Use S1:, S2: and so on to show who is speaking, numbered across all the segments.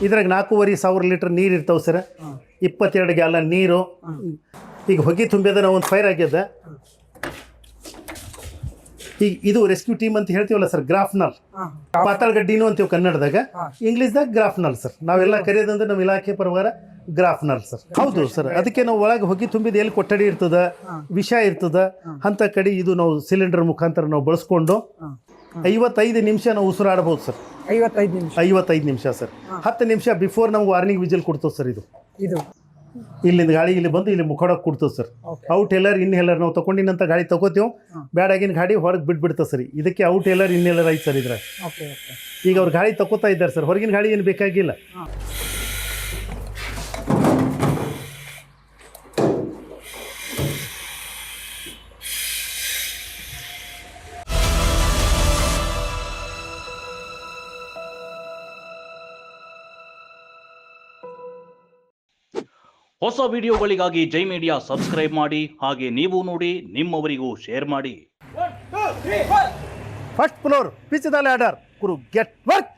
S1: ಇದ್ರಾಗ 4,500 ಲೀಟ್ರ್ ನೀರು ಇರ್ತಾವೆ ಸರ್. 22 ಗ್ಯಾಲನ್ ನೀರು. ಈಗ ಹೊಗೆ ತುಂಬ್ಯದ ನಾವು ಒಂದು ಫೈರ್ ಆಗ್ಯದ. ಈಗ ಇದು ರೆಸ್ಕ್ಯೂ ಟೀಮ್ ಅಂತ ಹೇಳ್ತೀವಲ್ಲ ಸರ್, ಗ್ರಾಫ್ನಲ್ ಪಾತಾಳಗಡ್ಡಿನೂ ಅಂತೀವಿ ಕನ್ನಡದಾಗ, ಇಂಗ್ಲೀಷ್ದಾಗ ಗ್ರಾಫ್ನಲ್ ಸರ್. ನಾವೆಲ್ಲ ಕರೆಯೋದಂದ್ರೆ ನಮ್ಮ ಇಲಾಖೆ ಪ್ರಕಾರ ಗ್ರಾಫ್ನಲ್ ಸರ್. ಹೌದು ಸರ್, ಅದಕ್ಕೆ ನಾವು ಒಳಗೆ ಹೊಗೆ ತುಂಬಿದ ಎಲ್ಲಿ ಕೊಠಡಿ ಇರ್ತದ, ವಿಷ ಇರ್ತದ ಅಂತ ಕಡೆ ಇದು ನಾವು ಸಿಲಿಂಡರ್ ಮುಖಾಂತರ ನಾವು ಬಳಸ್ಕೊಂಡು 55 ನಿಮಿಷ ನಾವು ಉಸಿರಾಡ್ಬೋದು ಸರ್. 55 ನಿಮಿಷ ಸರ್. 10 ನಿಮಿಷ ಬಿಫೋರ್ ನಮ್ಗೆ ವಾರ್ನಿಂಗ್ ವಿಜಿಲ್ ಕೊಡ್ತದೆ ಸರ್. ಇದು ಇಲ್ಲಿಂದ ಗಾಳಿ ಇಲ್ಲಿ ಬಂದು ಇಲ್ಲಿ ಮುಖಡಕ್ಕೆ ಕೊಡ್ತದೆ ಸರ್. ಔಟ್ ಹೇಲರ್ ಇನ್ಹೇಲರ್ ನಾವು ತಗೊಂಡಿನಂತ ಗಾಳಿ ತಗೋತೀವಿ, ಬ್ಯಾಡಾಗಿನ ಗಾಡಿ ಹೊರಗೆ ಬಿಟ್ಬಿಡ್ತದೆ ಸರ್. ಇದಕ್ಕೆ ಔಟ್ ಹೇಲರ್ ಇನ್ಹೇಲರ್ ಐತೆ ಸರ್ ಇದ್ರಾಗ. ಈಗ ಅವ್ರು ಗಾಳಿ ತಗೋತಾ ಇದ್ದಾರೆ ಸರ್, ಹೊರಗಿನ ಗಾಳಿ ಏನು ಬೇಕಾಗಿಲ್ಲ.
S2: ಹೊಸ ವಿಡಿಯೋಗಳಿಗಾಗಿ ಜೈ ಮೀಡಿಯಾ ಸಬ್ಸ್ಕ್ರೈಬ್ ಮಾಡಿ, ಹಾಗೆ ನೀವು ನೋಡಿ ನಿಮ್ಮವರಿಗೂ ಶೇರ್ ಮಾಡಿ.
S1: First floor pitch the ladder, ಕುರು ಗೆಟ್ ವರ್ಕ್.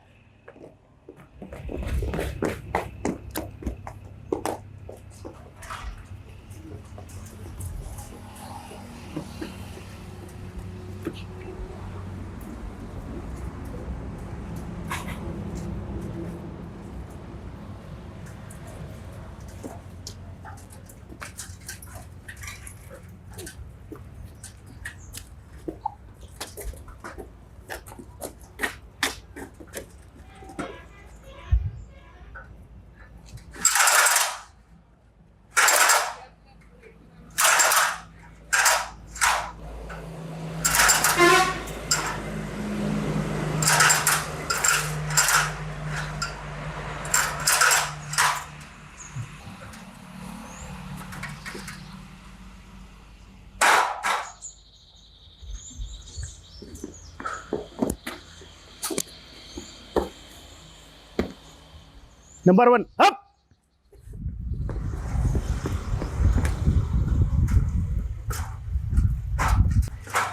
S1: Number 1 up.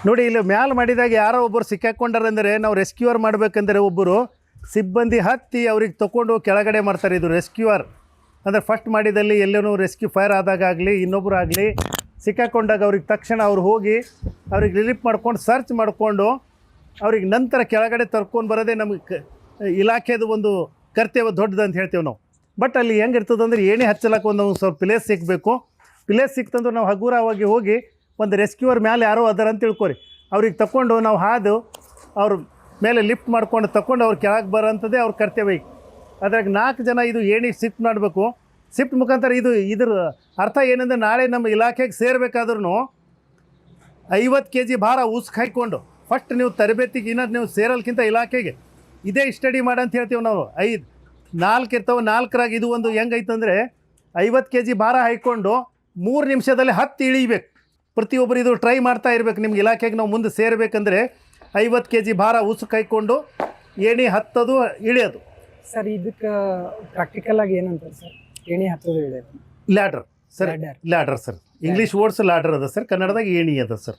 S1: ನೋಡಿ, ಇಲ್ಲಿ ಮ್ಯಾಲೆ ಮಾಡಿದಾಗ ಯಾರೋ ಒಬ್ಬರು ಸಿಕ್ಕಾಕೊಂಡಾರಂದರೆ ನಾವು ರೆಸ್ಕ್ಯೂವರ್ ಮಾಡಬೇಕಂದ್ರೆ ಒಬ್ಬರು ಸಿಬ್ಬಂದಿ ಹತ್ತಿ ಅವ್ರಿಗೆ ತೊಗೊಂಡು ಕೆಳಗಡೆ ಮಾಡ್ತಾರೆ. ಇದು ರೆಸ್ಕ್ಯೂವರ್ ಅಂದರೆ ಫಸ್ಟ್ ಮಾಡಿದಲ್ಲಿ ಎಲ್ಲೇನೂ ರೆಸ್ಕ್ಯೂ ಫೈರ್ ಆದಾಗಲಿ ಇನ್ನೊಬ್ಬರು ಆಗಲಿ ಸಿಕ್ಕಾಕೊಂಡಾಗ ಅವ್ರಿಗೆ ತಕ್ಷಣ ಅವ್ರು ಹೋಗಿ ಅವ್ರಿಗೆ ರಿಲೀಫ್ ಮಾಡ್ಕೊಂಡು ಸರ್ಚ್ ಮಾಡಿಕೊಂಡು ಅವ್ರಿಗೆ ನಂತರ ಕೆಳಗಡೆ ತರ್ಕೊಂಡು ಬರೋದೇ ನಮಗೆ ಇಲಾಖೆದು ಒಂದು ಕರ್ತವ್ಯ ದೊಡ್ಡದು ಅಂತ ಹೇಳ್ತೇವೆ ನಾವು. ಬಟ್ ಅಲ್ಲಿ ಹೆಂಗೆ ಇರ್ತದೆ ಅಂದರೆ ಏನೇ ಹಚ್ಚಲಕ್ಕೆ ಒಂದು ಸ್ವಲ್ಪ ಪ್ಲೇಸ್ ಸಿಗಬೇಕು. ಪ್ಲೇಸ್ ಸಿಕ್ತಂದ್ರೆ ನಾವು ಹಗುರವಾಗಿ ಹೋಗಿ ಒಂದು ರೆಸ್ಕ್ಯೂವರ್ ಮೇಲೆ ಯಾರೋ ಅದರ ಅಂತ ತಿಳ್ಕೊರಿ, ಅವ್ರಿಗೆ ತಗೊಂಡು ನಾವು ಹಾದು ಅವ್ರ ಮೇಲೆ ಲಿಫ್ಟ್ ಮಾಡ್ಕೊಂಡು ತಗೊಂಡು ಅವ್ರು ಕೆಳಗೆ ಬರೋಂಥದ್ದೇ ಅವ್ರ ಕರ್ತವ್ಯ. ಈಗ ಅದ್ರಾಗ 4 ಜನ ಇದು ಏಣಿ ಶಿಫ್ಟ್ ಮಾಡಬೇಕು. ಶಿಫ್ಟ್ ಮುಖಾಂತರ ಇದ್ರ ಅರ್ಥ ಏನಂದರೆ ನಾಳೆ ನಮ್ಮ ಇಲಾಖೆಗೆ ಸೇರಬೇಕಾದ್ರೂ 50 kg ಭಾರ ಉಸ್ಕ್ ಹಾಕ್ಕೊಂಡು ಫಸ್ಟ್ ನೀವು ತರಬೇತಿಗೆ ಇನ್ನೂ ನೀವು ಸೇರಲ್ಕಿಂತ ಇಲಾಖೆಗೆ ಇದೇ ಸ್ಟಡಿ ಮಾಡಂತ ಹೇಳ್ತೀವಿ ನಾವು. 4 ಇರ್ತಾವೆ, 4ರಾಗ ಇದು ಒಂದು ಹೆಂಗೈತಂದರೆ 50 kg ಭಾರ ಹಾಕ್ಕೊಂಡು 3 ನಿಮಿಷದಲ್ಲಿ 10 ಇಳಿಬೇಕು. ಪ್ರತಿಯೊಬ್ಬರು ಇದು ಟ್ರೈ ಮಾಡ್ತಾ ಇರ್ಬೇಕು. ನಿಮ್ಗೆ ಇಲಾಖೆಗೆ ನಾವು ಮುಂದೆ ಸೇರಬೇಕಂದ್ರೆ 50 kg ಭಾರ ಉಸುಕ್ ಹಾಕ್ಕೊಂಡು ಏಣಿ ಹತ್ತೋದು ಇಳಿಯೋದು
S3: ಸರ್. ಇದಕ್ಕೆ ಪ್ರಾಕ್ಟಿಕಲ್ ಆಗಿ ಏನಂತಾರೆ ಸರ್? ಏಣಿ ಹತ್ತೋದು ಇಳಿಯೋದು
S1: ladder sir. Ladder sir, English words ladder ಅದ ಸರ್, ಕನ್ನಡದಾಗ ಏಣಿ ಅದ ಸರ್.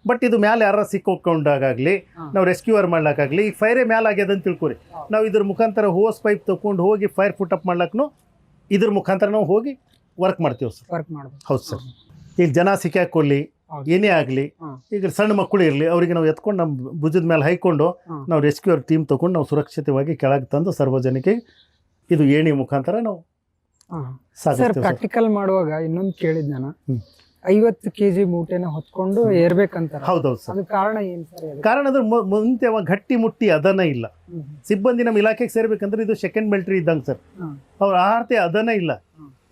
S1: ಬಟ್ ಇದು ಮ್ಯಾಲೆ ಯಾರು ಸಿಕ್ಕೊಂಡಾಗಲಿ ನಾವು ರೆಸ್ಕ್ಯೂವರ್ ಮಾಡ್ಲಿಕ್ಕಾಗಲಿ, ಈಗ ಫೈರೇ ಮ್ಯಾಲೆ ಆಗ್ಯದ ಅಂತ ತಿಳ್ಕೊರಿ, ನಾವು ಇದ್ರ ಮುಖಾಂತರ ಹೋಸ್ ಪೈಪ್ ತೊಗೊಂಡು ಹೋಗಿ ಫೈರ್ ಫುಟಪ್ ಮಾಡ್ಲಕ್ಕೂ ಇದ್ರ ಮುಖಾಂತರ ನಾವು ಹೋಗಿ ವರ್ಕ್ ಮಾಡ್ತೀವಿ ಸರ್.
S3: ವರ್ಕ್ ಮಾಡ್ಬೋದು.
S1: ಹೌದು ಸರ್. ಈಗ ಜನ ಸಿಕ್ಕಾಕೊಳ್ಳಿ ಏನೇ ಆಗಲಿ, ಈಗ ಸಣ್ಣ ಮಕ್ಕಳು ಇರಲಿ, ಅವರಿಗೆ ನಾವು ಎತ್ಕೊಂಡು ನಮ್ಮ ಭುಜದ ಮೇಲೆ ಹಾಯ್ಕೊಂಡು ನಾವು ರೆಸ್ಕ್ಯೂವರ್ ಟೀಮ್ ತೊಗೊಂಡು ನಾವು ಸುರಕ್ಷಿತವಾಗಿ ಕೆಳಗೆ ತಂದು ಸಾರ್ವಜನಿಕರಿಗೆ ಇದು ಏಣಿ ಮುಖಾಂತರ ನಾವು
S3: ಸರ್. ಪ್ರಾಕ್ಟಿಕಲ್ ಮಾಡುವಾಗ ಇನ್ನೊಂದು ಕೇಳಿದ್ ನಾನು, 50 kg ಮೂಟೆನ ಹೊತ್ಕೊಂಡು ಏರ್ಬೇಕಂತ.
S1: ಹೌದೌದು ಸರ್.
S3: ಅದು ಕಾರಣ ಏನು ಸರ್?
S1: ಕಾರಣ ಅಂದ್ರೆ ಮುಂದೆ ಅವಾಗ ಗಟ್ಟಿ ಮುಟ್ಟಿ ಅದನ್ನ ಇಲ್ಲ. ಸಿಬ್ಬಂದಿ ನಮ್ಮ ಇಲಾಖೆಗೆ ಸೇರ್ಬೇಕಂದ್ರೆ ಇದು ಸೆಕೆಂಡ್ ಮಿಲಿಟರಿ ಇದ್ದಂಗೆ ಸರ್. ಅವ್ರ ಆಹಾರತೆ ಅದನ್ನ ಇಲ್ಲ.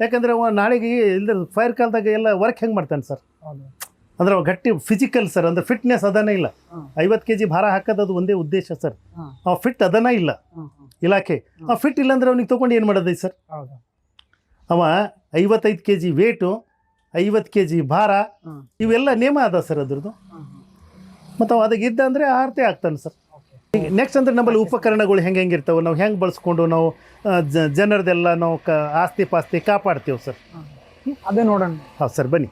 S1: ಯಾಕಂದ್ರೆ ಅವ ನಾಳೆಗೆ ಇಲ್ಲ ಫೈರ್ ಕಾಲದಾಗ ಎಲ್ಲ ವರ್ಕ್ ಹೆಂಗೆ ಮಾಡ್ತಾನೆ ಸರ್? ಅಂದ್ರೆ ಅವ ಗಟ್ಟಿ ಫಿಸಿಕಲ್ ಸರ್, ಅಂದ್ರೆ ಫಿಟ್ನೆಸ್ ಅದನ್ನ ಇಲ್ಲ. 50 kg ಭಾರ ಹಾಕೋದು ಅದು ಒಂದೇ ಉದ್ದೇಶ ಸರ್. ಅವ ಫಿಟ್ ಅದನ್ನ ಇಲ್ಲ ಇಲಾಖೆ. ಅವ ಫಿಟ್ ಇಲ್ಲ ಅಂದ್ರೆ ಅವ್ನಿಗೆ ತೊಗೊಂಡು ಏನು ಮಾಡೋದೈತೆ ಸರ್? ಅವ 55 kg ವೇಟು, 50 kg ಭಾರ, ಇವೆಲ್ಲ ನೇಮ ಅದ ಸರ್ ಅದ್ರದ್ದು. ಮತ್ತು ಅವ ಅದಕ್ಕೆ ಇದ್ದ ಅಂದರೆ ಆರತೆ ಆಗ್ತಾನೆ ಸರ್. ನೆಕ್ಸ್ಟ್ ಅಂದ್ರೆ ನಮ್ಮಲ್ಲಿ ಉಪಕರಣಗಳು ಹೆಂಗೆ ಇರ್ತಾವೆ, ನಾವು ಹೆಂಗೆ ಬಳಸ್ಕೊಂಡು ನಾವು ಜನರದೆಲ್ಲ ನಾವು ಆಸ್ತಿ ಪಾಸ್ತಿ ಕಾಪಾಡ್ತೀವಿ ಸರ್.
S3: ಅದೇ ನೋಡೋಣ.
S1: ಹೌದು ಸರ್, ಬನ್ನಿ.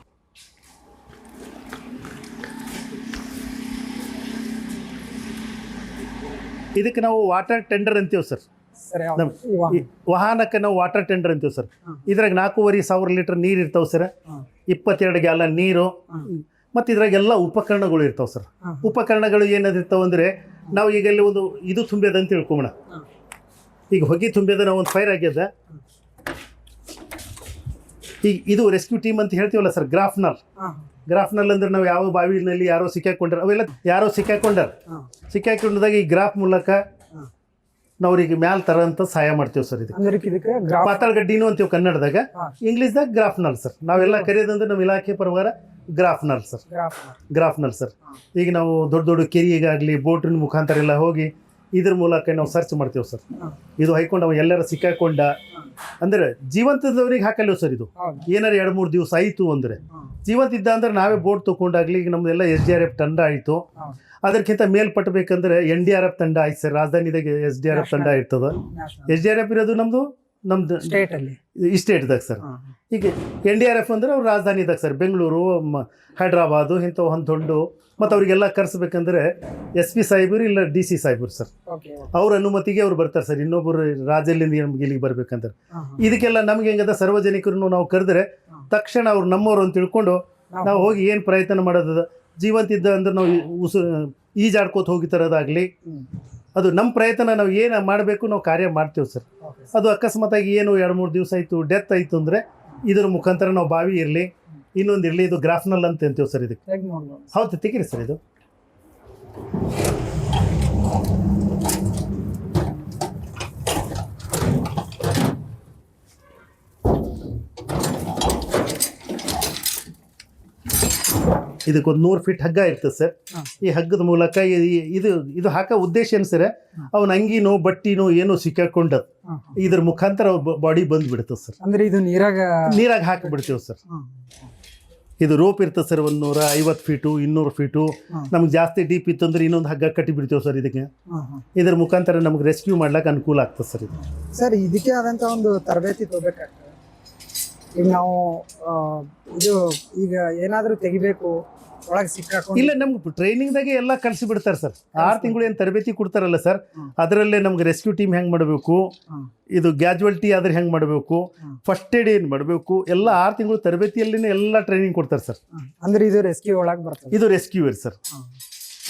S1: ಇದಕ್ಕೆ ನಾವು ವಾಟರ್ ಟೆಂಡರ್ ಅಂತೀವಿ ಸರ್.
S3: ಸರ್
S1: ನಮ್ ಈ ವಾಹನಕ್ಕೆ ನಾವು ವಾಟರ್ ಟೆಂಡರ್ ಅಂತೀವಿ ಸರ್. ಇದ್ರಾಗ 4,500 ಲೀಟರ್ ನೀರು ಇರ್ತಾವೆ ಸರ್, 22 ಗ್ಯಾಲನ್ ನೀರು, ಮತ್ತು ಇದ್ರಾಗೆಲ್ಲ ಉಪಕರಣಗಳು ಇರ್ತಾವೆ ಸರ್. ಉಪಕರಣಗಳು ಏನಾದಿರ್ತಾವೆ ಅಂದರೆ ನಾವು ಈಗ ಇಲ್ಲಿ ಒಂದು ಇದು ತುಂಬ್ಯದ ಅಂತ ತಿಳ್ಕೊಂಬೋಣ. ಈಗ ಹೊಗೆ ತುಂಬ್ಯದ ನಾವು ಒಂದು ಫೈರ್ ಆಗ್ಯದ, ಈಗ ಇದು ರೆಸ್ಕ್ಯೂ ಟೀಮ್ ಅಂತ ಹೇಳ್ತೀವಲ್ಲ ಸರ್, ಗ್ರಾಫ್ನಲ್ ಅಂದ್ರೆ ನಾವು ಯಾವ ಬಾವಿನಲ್ಲಿ ಯಾರೋ ಸಿಕ್ಕಾಕೊಂಡ್ರ, ಅವೆಲ್ಲ ಯಾರೋ ಸಿಕ್ಕಾಕೊಂಡಾಗ ಈ ಗ್ರಾಫ್ ಮೂಲಕ ನಾವು ಅವ್ರಿಗೆ ಮ್ಯಾಲ್ ತರಂತ ಸಹಾಯ ಮಾಡ್ತೀವಿ ಸರ್. ಇದಕ್ಕೆ ಪಾತಾಳ ಗಡ್ಡಿನೂ ಅಂತೀವಿ ಕನ್ನಡದಾಗ, ಇಂಗ್ಲೀಷ್ದಾಗ ಗ್ರಾಫ್ನಲ್ ಸರ್. ನಾವೆಲ್ಲ ಕರೆಯೋದಂದ್ರೆ ನಮ್ಮ ಇಲಾಖೆ ಪ್ರಕಾರ ಗ್ರಾಫ್ನಲ್ ಸರ್. ಈಗ ನಾವು ದೊಡ್ಡ ದೊಡ್ಡ ಕೆರೆಗಾಗಲಿ ಬೋಟಿನ ಮುಖಾಂತರ ಎಲ್ಲ ಹೋಗಿ ಇದ್ರ ಮೂಲಕ ನಾವು ಸರ್ಚ್ ಮಾಡ್ತೀವಿ ಸರ್. ಇದು ಹೈಕೊಂಡು ಅವ ಎಲ್ಲರ ಸಿಕ್ಕಾಕೊಂಡ ಅಂದರೆ ಜೀವಂತದವ್ರಿಗೆ ಹಾಕಲ್ಲ ಸರ್. ಇದು ಏನಾರು 2-3 ದಿವಸ ಆಯಿತು ಅಂದರೆ ಜೀವಂತ ಇದ್ದ ಅಂದ್ರೆ ನಾವೇ ಬೋಟ್ ತೊಗೊಂಡಾಗಲಿ. ಈಗ ನಮ್ಮದೆಲ್ಲ SDRF ತಂಡ ಆಯಿತು. ಅದಕ್ಕಿಂತ ಮೇಲ್ಪಟ್ಟಬೇಕಂದ್ರೆ NDRF ತಂಡ ಆಯ್ತು ಸರ್. ರಾಜಧಾನಿದಾಗ SDRF ತಂಡ ಇರ್ತದೆ. SDRF ಇರೋದು ನಮ್ಮದು ಈ ಸ್ಟೇಟ್ದಾಗ ಸರ್. ಈಗ NDRF ಅಂದ್ರೆ ಅವ್ರು ರಾಜಧಾನಿದಾಗ ಸರ್, ಬೆಂಗಳೂರು, ಹೈದ್ರಾಬಾದು, ಇಂಥವು ಹೊಂದೊಂಡು. ಮತ್ತು ಅವರಿಗೆಲ್ಲ ಕರೆಸ್ಬೇಕಂದ್ರೆ SP ಸಾಹೇಬರು ಇಲ್ಲ DC ಸಾಹೇಬರು ಸರ್. ಅವ್ರ ಅನುಮತಿಗೆ ಅವ್ರು ಬರ್ತಾರೆ ಸರ್. ಇನ್ನೊಬ್ಬರು ರಾಜ್ಯದಿಂದ ನಮ್ಗೆ ಇಲ್ಲಿಗೆ ಬರ್ಬೇಕಂದ್ರೆ ಇದಕ್ಕೆಲ್ಲ ನಮ್ಗೆ ಹೆಂಗದ, ಸಾರ್ವಜನಿಕರನ್ನು ನಾವು ಕರೆದ್ರೆ ತಕ್ಷಣ ಅವ್ರು ನಮ್ಮವ್ರು ಅಂತ ತಿಳ್ಕೊಂಡು ನಾವು ಹೋಗಿ ಏನು ಪ್ರಯತ್ನ ಮಾಡೋದು. ಜೀವಂತ ಇದ್ದ ಅಂದ್ರೆ ನಾವು ಈಜಾಡ್ಕೋತ ಹೋಗಿತರೋದಾಗಲಿ, ಅದು ನಮ್ಮ ಪ್ರಯತ್ನ. ನಾವು ಏನು ಮಾಡಬೇಕು ನಾವು ಕಾರ್ಯ ಮಾಡ್ತೇವೆ ಸರ್. ಅದು ಅಕಸ್ಮಾತಾಗಿ ಏನು 2-3 ದಿವಸ ಆಯಿತು, ಡೆತ್ ಆಯಿತು ಅಂದರೆ ಇದ್ರ ಮುಖಾಂತರ ನಾವು ಬಾವಿ ಇರಲಿ, ಇನ್ನೊಂದು ಇರಲಿ, ಇದು ಗ್ರಾಫ್ನಲ್ ಅಂತ ಅಂತೀವಿ ಸರ್. ಇದಕ್ಕೆ ಹೌದು ತೆಗೀರಿ ಸರ್. ಇದು ಇದಕ್ಕೊಂದು 100 ಫೀಟ್ ಹಗ್ಗ ಇರ್ತದೆ ಸರ್. ಈ ಹಗ್ಗದ ಮೂಲಕ ಇದು ಹಾಕೋ ಉದ್ದೇಶ ಏನು ಸರ್, ಅವನ ಅಂಗಿನೋ ಬಟ್ಟಿನೋ ಏನೋ ಸಿಕ್ಕಾಕೊಂಡದ್ದು ಇದ್ರ ಮುಖಾಂತರ ಅವ್ರ ಬಾಡಿ ಬಂದ್ಬಿಡ್ತದೆ ಸರ್.
S3: ಅಂದ್ರೆ ಇದು ನೀರಾಗ
S1: ಹಾಕಿಬಿಡ್ತೇವೆ ಸರ್. ಇದು ರೋಪ್ ಇರ್ತದೆ ಸರ್, 150 ಫೀಟು 200 ಫೀಟು. ನಮ್ಗೆ ಜಾಸ್ತಿ ಡೀಪ್ ಇತ್ತು ಅಂದ್ರೆ ಇನ್ನೊಂದು ಹಗ್ಗ ಕಟ್ಟಿ ಬಿಡ್ತೇವೆ ಸರ್. ಇದಕ್ಕೆ ಇದ್ರ ಮುಖಾಂತರ ನಮ್ಗೆ ರೆಸ್ಕ್ಯೂ ಮಾಡ್ಲಿಕ್ಕೆ ಅನುಕೂಲ ಆಗ್ತದೆ ಸರ್. ಇದು
S3: ಸರ್ ಇದಕ್ಕೆ ಆದಂಥ ಒಂದು ತರಬೇತಿ ತಗೋಬೇಕಾಗ್ತದೆ. ಈಗ ನಾವು ಇದು ಈಗ ಏನಾದರೂ ತೆಗಿಬೇಕು ಒಳಗೆ ಸಿಕ್ಕಾಕೊಂಡು
S1: ಇಲ್ಲ, ನಮ್ಗೆ ಟ್ರೈನಿಂಗ್ದಾಗೆ ಎಲ್ಲ ಕಲಿಸಿ ಬಿಡ್ತಾರೆ ಸರ್. 6 ತಿಂಗಳು ಏನು ತರಬೇತಿ ಕೊಡ್ತಾರಲ್ಲ ಸರ್, ಅದರಲ್ಲೇ ನಮ್ಗೆ ರೆಸ್ಕ್ಯೂ ಟೀಮ್ ಹೆಂಗೆ ಮಾಡಬೇಕು, ಇದು ಗ್ಯಾಜುವಲ್ಟಿ ಆದ್ರೆ ಹೆಂಗೆ ಮಾಡಬೇಕು, ಫಸ್ಟ್ ಏಡ್ ಏನು ಮಾಡಬೇಕು, ಎಲ್ಲ 6 ತಿಂಗಳು ತರಬೇತಿಯಲ್ಲಿನೇ ಎಲ್ಲ ಟ್ರೈನಿಂಗ್ ಕೊಡ್ತಾರೆ ಸರ್.
S3: ಅಂದ್ರೆ ಇದು ರೆಸ್ಕ್ಯೂ ಒಳಗೆ ಬರ್ತದೆ.
S1: ಇದು ರೆಸ್ಕ್ಯೂವರ್ ಸರ್.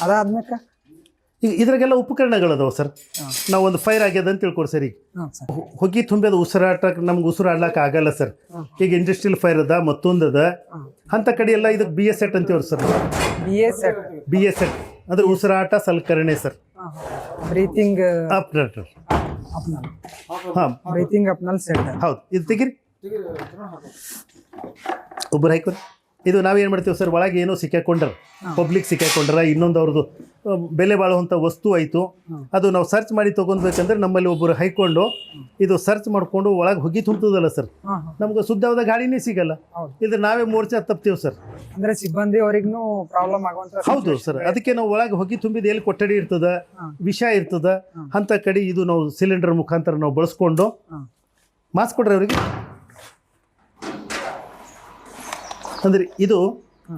S3: ಅದಾದ್ಮೇಲೆ
S1: ಈಗ ಇದ್ರಾಗೆಲ್ಲ ಉಪಕರಣಗಳದಾವ ಸರ್. ನಾವು ಒಂದು ಫೈರ್ ಆಗ್ಯದ ಅಂತ ತಿಳ್ಕೊಡಿ ಸರ್. ಈಗ ಹೊಗೆ ತುಂಬ್ಯದ ಉಸಿರಾಟಕ್ಕೆ ನಮ್ಗೆ ಉಸಿರಾಡ್ಲಕ್ಕೆ ಆಗಲ್ಲ ಸರ್. ಈಗ ಇಂಡಸ್ಟ್ರಿಯಲ್ ಫೈರ್ ಅದ, ಮತ್ತೊಂದದ ಅಂತ ಕಡೆ ಎಲ್ಲ ಇದಕ್ಕೆ BS ಸೆಟ್ ಅಂತೀವ್ರಿ ಸರ್. BS ಸೆಟ್ ಅಂದ್ರೆ ಉಸಿರಾಟ ಸಲಕರಣೆ ಸರ್.
S3: Breathing
S1: operator.
S3: ಬ್ರೀತಿಂಗ್ ಅಪ್ನಲ್ ಸೆಟ್.
S1: ಹೌದು. ಇದು ತೆಗಿರಿ, ಒಬ್ಬರು ಹಾಕೋರಿ. ಇದು ನಾವೇನು ಮಾಡ್ತೀವಿ ಸರ್, ಒಳಗೆ ಏನೋ ಸಿಕ್ಕಾಕೊಂಡ್ರ, ಪಬ್ಲಿಕ್ ಸಿಕ್ಕಾಕೊಂಡ್ರ, ಇನ್ನೊಂದು ಅವ್ರದ್ದು ಬೆಲೆ ಬಾಳುವಂಥ ವಸ್ತು ಆಯಿತು, ಅದು ನಾವು ಸರ್ಚ್ ಮಾಡಿ ತೊಗೊಳ್ಬೇಕಂದ್ರೆ ನಮ್ಮಲ್ಲಿ ಒಬ್ಬರು ಹೈಕೊಂಡು ಇದು ಸರ್ಚ್ ಮಾಡಿಕೊಂಡು ಒಳಗೆ ಹೊಗೆ ತುಂಬ್ತದಲ್ಲ ಸರ್, ನಮ್ಗೆ ಶುದ್ಧವಾದ ಗಾಳಿನೇ ಸಿಗಲ್ಲ. ಇದು ನಾವೇ ಮೋರ್ಚಾ ತಪ್ತೀವಿ ಸರ್.
S3: ಅಂದರೆ ಸಿಬ್ಬಂದಿ ಅವರಿಗೂ ಪ್ರಾಬ್ಲಮ್ ಆಗುವಂಥ.
S1: ಹೌದು ಸರ್. ಅದಕ್ಕೆ ನಾವು ಒಳಗೆ ಹೊಗೆ ತುಂಬಿದ ಎಲ್ಲಿ ಕೊಠಡಿ ಇರ್ತದ, ವಿಷ ಇರ್ತದ ಅಂಥ ಕಡೆ ಇದು ನಾವು ಸಿಲಿಂಡರ್ ಮುಖಾಂತರ ನಾವು ಬಳಸ್ಕೊಂಡು ಮಾಸ್ಕ್ ಕೊಡ್ರಿ ಅವರಿಗೆ. ಅಂದ್ರೆ ಇದು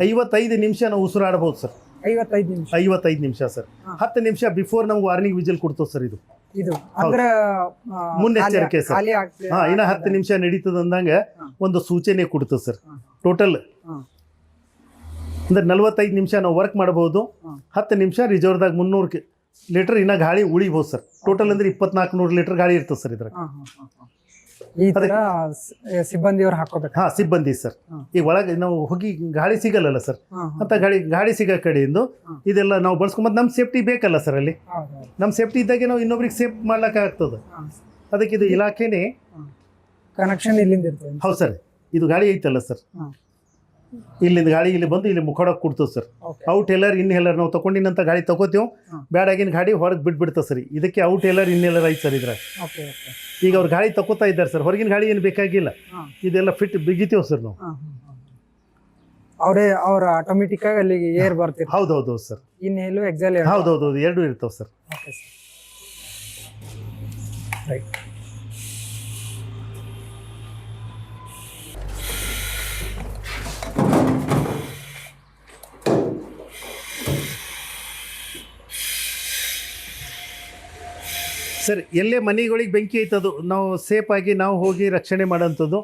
S1: 55 ನಿಮಿಷ ನಾವು ಉಸಿರಾಡಬಹುದು ಸರ್. 55 ನಿಮಿಷ ಸರ್. 10 ನಿಮಿಷ ಬಿಫೋರ್ ನಮ್ಗೆ ವಾರ್ನಿಂಗ್ ವಿಜಲ್ ಕೊಡ್ತೇವೆ ಸರ್. ಇದು ಮುನ್ನೆಚ್ಚರಿಕೆ ಸರ್. ಇನ್ನ 10 ನಿಮಿಷ ನಡೀತದ ಅಂದಂಗೆ ಒಂದು ಸೂಚನೆ ಕೊಡ್ತದೆ ಸರ್. ಟೋಟಲ್ ಅಂದ್ರೆ 45 ನಿಮಿಷ ನಾವು ವರ್ಕ್ ಮಾಡಬಹುದು. 10 ನಿಮಿಷ ರಿಸರ್ವ್ದಾಗ 300 ಲೀಟರ್ ಇನ್ನ ಗಾಳಿ ಉಳಿಬಹುದು ಸರ್. ಟೋಟಲ್ ಅಂದ್ರೆ 2400 ಲೀಟರ್ ಗಾಳಿ ಇರ್ತದೆ ಸರ್ ಇದ್ರಾಗ.
S3: ಈ ತರ ಸಿಬ್ಬಂದಿಯವ್ರು ಹಾಕೋಬೇಕು.
S1: ಸಿಬ್ಬಂದಿ ಸರ್. ಈಗ ಒಳಗೆ ನಾವು ಹೋಗಿ ಗಾಳಿ ಸಿಗಲ್ಲ ಸರ್, ಅಂತ ಗಾಳಿ ಸಿಗೋ ಕಡೆಯಿಂದ ಇದೆಲ್ಲ ನಾವು ಬಳಸ್ಕೊಂಬತ್ತು. ನಮ್ಮ ಸೇಫ್ಟಿ ಬೇಕಲ್ಲ ಸರ್. ಅಲ್ಲಿ ನಮ್ಮ ಸೇಫ್ಟಿ ಇದ್ದಾಗೆ ನಾವು ಇನ್ನೊಬ್ರಿಗೆ ಸೇಫ್ ಮಾಡ್ಲಿಕ್ಕೆ ಆಗ್ತದೆ. ಅದಕ್ಕೆ ಇದು ಇಲಾಖೆನೇ
S3: ಕನೆಕ್ಷನ್ ಇಲ್ಲಿಂದ ಇರ್ತದೆ.
S1: ಹೌದು ಸರ್. ಇದು ಗಾಳಿ ಐತಲ್ಲ ಸರ್, ಇಲ್ಲಿಂದ ಗಾಳಿ ಇಲ್ಲಿ ಬಂದು ಇಲ್ಲಿ ಮುಖಡಕ್ಕೆ ಕೊಡ್ತದೆ ಸರ್. ಔಟ್ ಹೇಲರ್ ಇನ್ ಹೇಲರ್ ನಾವು ತಗೊಂಡಿನಂತ ಗಾಳಿ ತಗೋತೀವಿ, ಬ್ಯಾಡಾಗಿನ ಗಾಡಿ ಹೊರಗೆ ಬಿಟ್ಬಿಡ್ತದೆ ಸರ್. ಇದಕ್ಕೆ ಔಟ್ ಹೇಲರ್ ಇನ್ ಹೇಲರ್ ಐತೆ ಸರ್ ಇದ್ರಾಗ. ಈಗ ಅವ್ರು ಗಾಳಿ ತಗೋತಾ ಇದ್ದಾರೆ ಸರ್, ಹೊರಗಿನ ಗಾಳಿ ಏನು ಬೇಕಾಗಿಲ್ಲ. ಇದೆಲ್ಲ ಫಿಟ್ ಬಿಗಿತೀವಿ ಸರ್ ನಾವು.
S3: ಅವ್ರ ಆಟೋಮೆಟಿಕ್ ಆಗಿ ಅಲ್ಲಿಗೆ ಏರ್ ಬರ್ತೀವಿ.
S1: ಹೌದೌದು ಸರ್.
S3: ಇನ್ಹೇಲು ಎಕ್ಸೇಲ್.
S1: ಹೌದೌದು, ಎರಡು ಇರ್ತಾವೆ ಸರ್.
S3: ರೈಟ್.
S1: ಸರ್ ಎಲ್ಲೇ ಮನೆಗಳಿಗೆ ಬೆಂಕಿ ಐತದು ನಾವು ಸೇಫಾಗಿ ನಾವು ಹೋಗಿ ರಕ್ಷಣೆ ಮಾಡೋಂಥದ್ದು